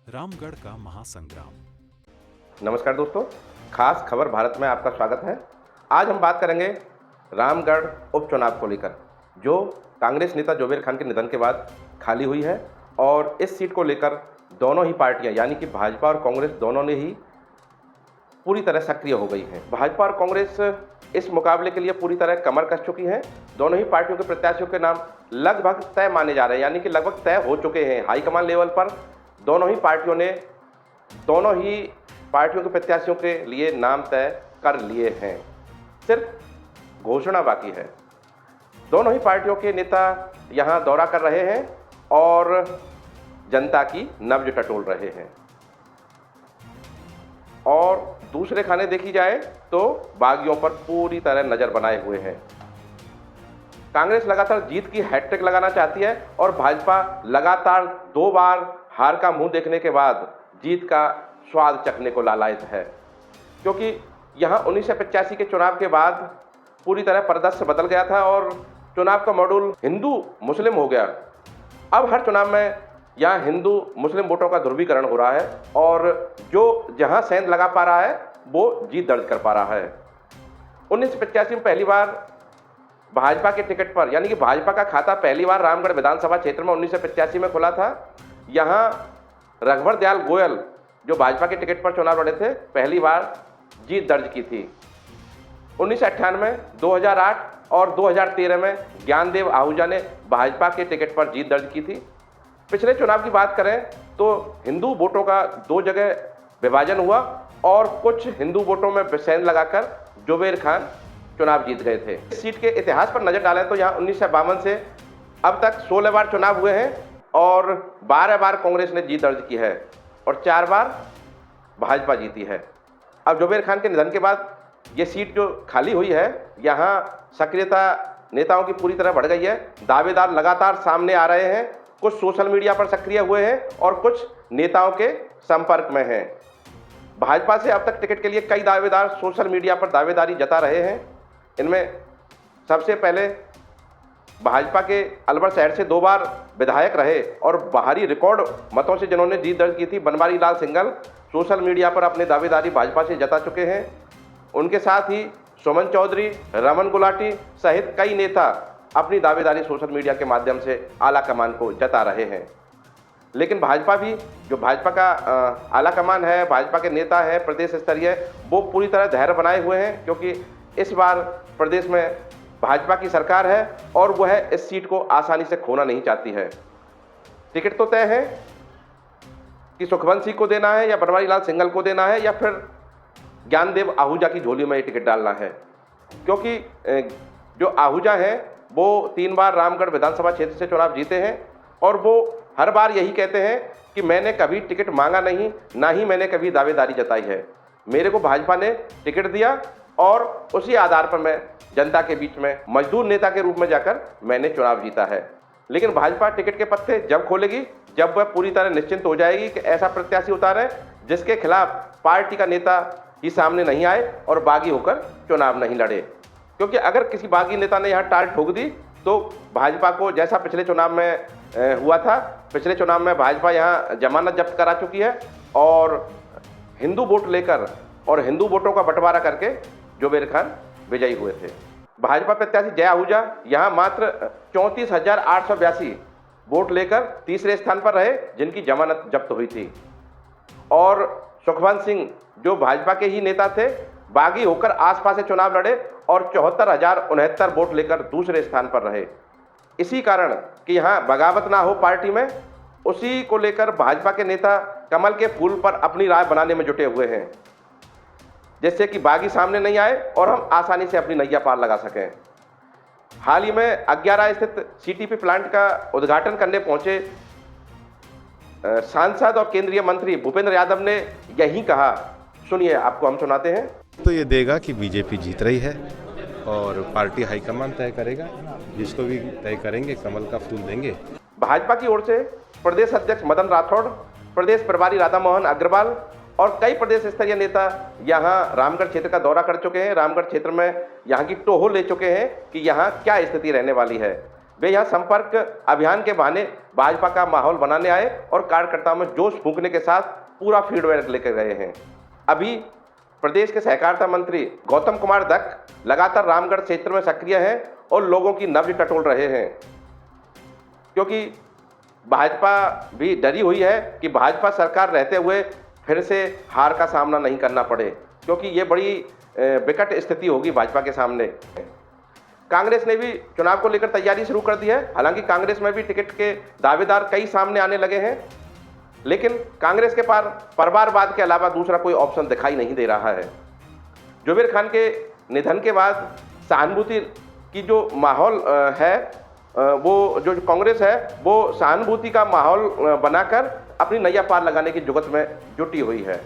रामगढ़ का महासंग्राम। नमस्कार दोस्तों, खास खबर भारत में आपका स्वागत है। आज हम बात करेंगे रामगढ़ उपचुनाव को लेकर, जो कांग्रेस नेता जोबेर खान के निधन के बाद खाली हुई है। और इस सीट को लेकर दोनों ही पार्टियां यानी कि भाजपा और कांग्रेस दोनों ने ही पूरी तरह सक्रिय हो गई हैं। भाजपा और कांग्रेस इस मुकाबले के लिए पूरी तरह कमर कस चुकी हैं। दोनों ही पार्टियों के प्रत्याशियों के नाम लगभग तय माने जा रहे हैं, यानी कि लगभग तय हो चुके हैं। हाईकमान लेवल पर दोनों ही पार्टियों ने दोनों ही पार्टियों के प्रत्याशियों के लिए नाम तय कर लिए हैं, सिर्फ घोषणा बाकी है। दोनों ही पार्टियों के नेता यहां दौरा कर रहे हैं और जनता की नब्ज टटोल रहे हैं। और दूसरे खाने देखी जाए तो बागियों पर पूरी तरह नजर बनाए हुए हैं। कांग्रेस लगातार जीत की हैट्रिक लगाना चाहती है और भाजपा लगातार 2 बार हार का मुंह देखने के बाद जीत का स्वाद चखने को लालायित है, क्योंकि यहां 1985 के चुनाव के बाद पूरी तरह परिदृश्य बदल गया था और चुनाव का मॉड्यूल हिंदू मुस्लिम हो गया। अब हर चुनाव में यहाँ हिंदू मुस्लिम वोटों का ध्रुवीकरण हो रहा है और जो जहां सेंध लगा पा रहा है वो जीत दर्ज कर पा रहा है। 1985 में पहली बार भाजपा के टिकट पर, यानी कि भाजपा का खाता पहली बार रामगढ़ विधानसभा क्षेत्र में 1985 में खुला था। यहाँ रघुवर दयाल गोयल जो भाजपा के टिकट पर चुनाव लड़े थे, पहली बार जीत दर्ज की थी। 1998, 2008 और 2013 में ज्ञानदेव आहूजा ने भाजपा के टिकट पर जीत दर्ज की थी। पिछले चुनाव की बात करें तो हिंदू वोटों का 2 जगह विभाजन हुआ और कुछ हिंदू वोटों में सेंध लगाकर जोबेर खान चुनाव जीत गए थे। इस सीट के इतिहास पर नजर डालें तो यहाँ 1952 से अब तक 16 बार चुनाव हुए हैं और 12 बार कांग्रेस ने जीत दर्ज की है और 4 बार भाजपा जीती है। अब जोबेर खान के निधन के बाद ये सीट जो खाली हुई है, यहाँ सक्रियता नेताओं की पूरी तरह बढ़ गई है। दावेदार लगातार सामने आ रहे हैं, कुछ सोशल मीडिया पर सक्रिय हुए हैं और कुछ नेताओं के संपर्क में हैं। भाजपा से अब तक टिकट के लिए कई दावेदार सोशल मीडिया पर दावेदारी जता रहे हैं। इनमें सबसे पहले भाजपा के अलवर शहर से 2 बार विधायक रहे और बाहरी रिकॉर्ड मतों से जिन्होंने जीत दर्ज की थी, बनवारी लाल सिंघल सोशल मीडिया पर अपनी दावेदारी भाजपा से जता चुके हैं। उनके साथ ही सुमन चौधरी, रमन गुलाटी सहित कई नेता अपनी दावेदारी सोशल मीडिया के माध्यम से आला कमान को जता रहे हैं। लेकिन भाजपा भी, जो भाजपा का आला कमान है, भाजपा के नेता हैं प्रदेश स्तरीय, वो पूरी तरह धैर्य बनाए हुए हैं, क्योंकि इस बार प्रदेश में भाजपा की सरकार है और वह इस सीट को आसानी से खोना नहीं चाहती है। टिकट तो तय है कि सुखवंत सिंह को देना है या बनवारी लाल सिंघल को देना है या फिर ज्ञानदेव आहूजा की झोली में ये टिकट डालना है, क्योंकि जो आहूजा हैं वो 3 बार रामगढ़ विधानसभा क्षेत्र से चुनाव जीते हैं और वो हर बार यही कहते हैं कि मैंने कभी टिकट मांगा नहीं, ना ही मैंने कभी दावेदारी जताई है। मेरे को भाजपा ने टिकट दिया और उसी आधार पर मैं जनता के बीच में मजदूर नेता के रूप में जाकर मैंने चुनाव जीता है। लेकिन भाजपा टिकट के पत्ते जब खोलेगी, जब वह पूरी तरह निश्चिंत हो जाएगी कि ऐसा प्रत्याशी उतारे जिसके खिलाफ पार्टी का नेता ही सामने नहीं आए और बागी होकर चुनाव नहीं लड़े। क्योंकि अगर किसी बागी नेता ने यहाँ टाल ठोक दी तो भाजपा को, जैसा पिछले चुनाव में हुआ था, पिछले चुनाव में भाजपा यहाँ जमानत जब्त करा चुकी है और हिंदू वोट लेकर और हिंदू वोटों का बंटवारा करके जोबेर खान विजयी हुए थे। भाजपा प्रत्याशी जय आहूजा यहाँ मात्र 34,882 वोट लेकर तीसरे स्थान पर रहे, जिनकी जमानत जब्त हुई थी। और सुखवंत सिंह जो भाजपा के ही नेता थे, बागी होकर आसपास से चुनाव लड़े और 74,069 वोट लेकर दूसरे स्थान पर रहे। इसी कारण कि यहाँ बगावत ना हो पार्टी में, उसी को लेकर भाजपा के नेता कमल के फूल पर अपनी राय बनाने में जुटे हुए हैं, जिससे कि बागी सामने नहीं आए और हम आसानी से अपनी नैया पार लगा सकें। हाल ही में 11 स्थित सीटीपी प्लांट का उद्घाटन करने पहुंचे सांसद और केंद्रीय मंत्री भूपेंद्र यादव ने यही कहा, सुनिए, आपको हम सुनाते हैं। तो ये देगा कि बीजेपी जीत रही है और पार्टी हाईकमान तय करेगा, जिसको भी तय करेंगे कमल का फूल देंगे। भाजपा की ओर से प्रदेश अध्यक्ष मदन राठौड़, प्रदेश प्रभारी राधा मोहन अग्रवाल और कई प्रदेश स्तरीय नेता यहाँ रामगढ़ क्षेत्र का दौरा कर चुके हैं। रामगढ़ क्षेत्र में यहाँ की टोह ले चुके हैं कि यहाँ क्या स्थिति रहने वाली है। वे यहाँ संपर्क अभियान के बहाने भाजपा का माहौल बनाने आए और कार्यकर्ताओं में जोश फूंकने के साथ पूरा फीडबैक लेकर गए हैं। अभी प्रदेश के सहकारिता मंत्री गौतम कुमार दत्त लगातार रामगढ़ क्षेत्र में सक्रिय हैं और लोगों की नब्ज टटोल रहे हैं, क्योंकि भाजपा भी डरी हुई है कि भाजपा सरकार रहते हुए फिर से हार का सामना नहीं करना पड़े, क्योंकि ये बड़ी विकट स्थिति होगी भाजपा के सामने। कांग्रेस ने भी चुनाव को लेकर तैयारी शुरू कर दी है। हालांकि कांग्रेस में भी टिकट के दावेदार कई सामने आने लगे हैं, लेकिन कांग्रेस के पास परिवारवाद के अलावा दूसरा कोई ऑप्शन दिखाई नहीं दे रहा है। जुबेर खान के निधन के बाद सहानुभूति की जो माहौल है, वो जो कांग्रेस है वो सहानुभूति का माहौल बनाकर अपनी नैया पार लगाने की जुगत में जुटी हुई है।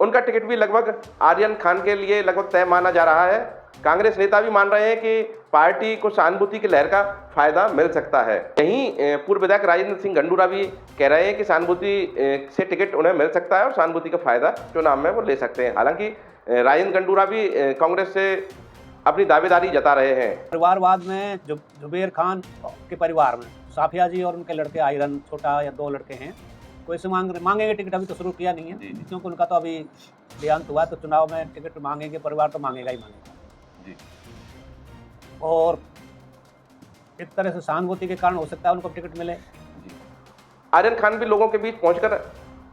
उनका टिकट भी लगभग आर्यन खान के लिए लगभग तय माना जा रहा है। कांग्रेस नेता भी मान रहे हैं कि पार्टी को सहानुभूति की लहर का फायदा मिल सकता है। यहीं पूर्व विधायक राजेंद्र सिंह गंडूरा भी कह रहे हैं कि सहानुभूति से टिकट उन्हें मिल सकता है और सहानुभूति का फायदा चुनाव में वो ले सकते हैं। हालांकि राजेंद्र गंडूरा भी कांग्रेस से अपनी दावेदारी जता रहे हैं। परिवारवाद में जुबेर खान के परिवार में साफिया जी और उनके लड़के आयरन, छोटा या 2 लड़के हैं, कोई से मांगेंगे टिकट। अभी तो शुरू किया नहीं है, क्योंकि उनका तो अभी देहांत हुआ, तो चुनाव में टिकट मांगेंगे, परिवार तो मांगेगा ही मांगेगा जी। और एक तरह से सहानुभूति के कारण हो सकता है उनको टिकट मिले। आर्यन खान भी लोगों के बीच पहुंचकर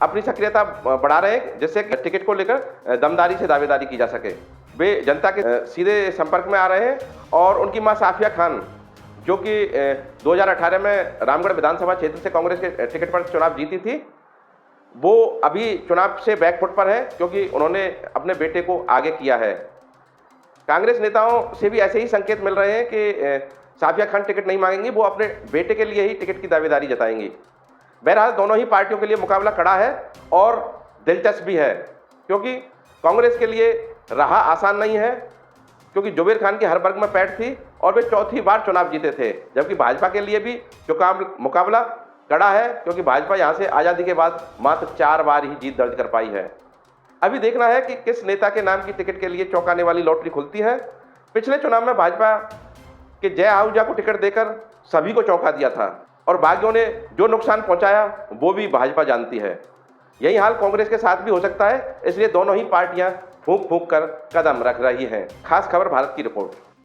अपनी सक्रियता बढ़ा रहे हैं, जिससे टिकट को लेकर दमदारी से दावेदारी की जा सके। वे जनता के सीधे संपर्क में आ रहे हैं और उनकी मां साफिया खान, जो कि 2018 में रामगढ़ विधानसभा क्षेत्र से कांग्रेस के टिकट पर चुनाव जीती थी, वो अभी चुनाव से बैकफुट पर है, क्योंकि उन्होंने अपने बेटे को आगे किया है। कांग्रेस नेताओं से भी ऐसे ही संकेत मिल रहे हैं कि साफिया खान टिकट नहीं मांगेंगी, वो अपने बेटे के लिए ही टिकट की दावेदारी जताएंगी। बहरहाल दोनों ही पार्टियों के लिए मुकाबला कड़ा है और दिलचस्प भी है, क्योंकि कांग्रेस के लिए राह आसान नहीं है, क्योंकि जुबेर खान की हर वर्ग में पैठ थी और वे 4थी बार चुनाव जीते थे। जबकि भाजपा के लिए भी मुकाबला कड़ा है, क्योंकि भाजपा यहां से आज़ादी के बाद मात्र 4 बार ही जीत दर्ज कर पाई है। अभी देखना है कि किस नेता के नाम की टिकट के लिए चौंकाने वाली लॉटरी खुलती है। पिछले चुनाव में भाजपा के जय आहूजा को टिकट देकर सभी को चौंका दिया था और बागियों ने जो नुकसान पहुंचाया वो भी भाजपा जानती है। यही हाल कांग्रेस के साथ भी हो सकता है, इसलिए दोनों ही पार्टियां फूंक फूंक कर कदम रख रही हैं। खास खबर भारत की रिपोर्ट।